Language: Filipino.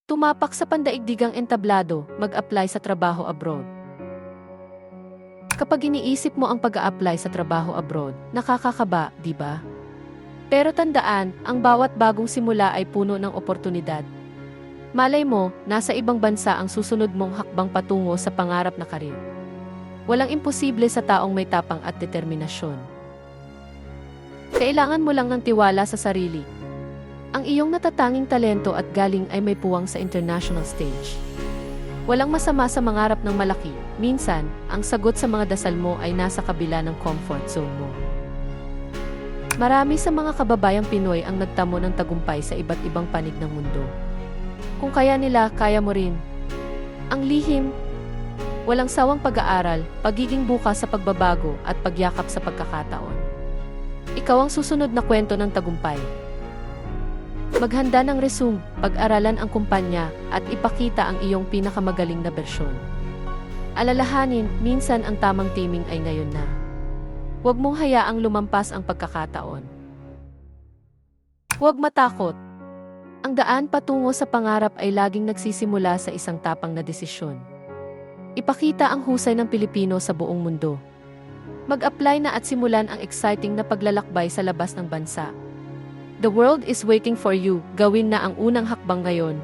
Tumapak sa pandaigdigang entablado, mag-apply sa trabaho abroad. Kapag iniisip mo ang pag-a-apply sa trabaho abroad, nakakakaba, di ba? Pero tandaan, ang bawat bagong simula ay puno ng oportunidad. Malay mo, nasa ibang bansa ang susunod mong hakbang patungo sa pangarap na karir. Walang imposible sa taong may tapang at determinasyon. Kailangan mo lang ng tiwala sa sarili. Ang iyong natatanging talento at galing ay may puwang sa international stage. Walang masama sa mangarap ng malaki. Minsan, ang sagot sa mga dasal mo ay nasa kabila ng comfort zone mo. Marami sa mga kababayang Pinoy ang nagtamo ng tagumpay sa iba't ibang panig ng mundo. Kung kaya nila, kaya mo rin. Ang lihim, walang sawang pag-aaral, pagiging bukas sa pagbabago at pagyakap sa pagkakataon. Ikaw ang susunod na kwento ng tagumpay. Maghanda ng resume, pag-aralan ang kumpanya, at ipakita ang iyong pinakamagaling na bersyon. Alalahanin, minsan ang tamang timing ay ngayon na. Huwag mong hayaang lumampas ang pagkakataon. Huwag matakot. Ang daan patungo sa pangarap ay laging nagsisimula sa isang tapang na desisyon. Ipakita ang husay ng Pilipino sa buong mundo. Mag-apply na at simulan ang exciting na paglalakbay sa labas ng bansa. The world is waiting for you. Gawin na ang unang hakbang ngayon.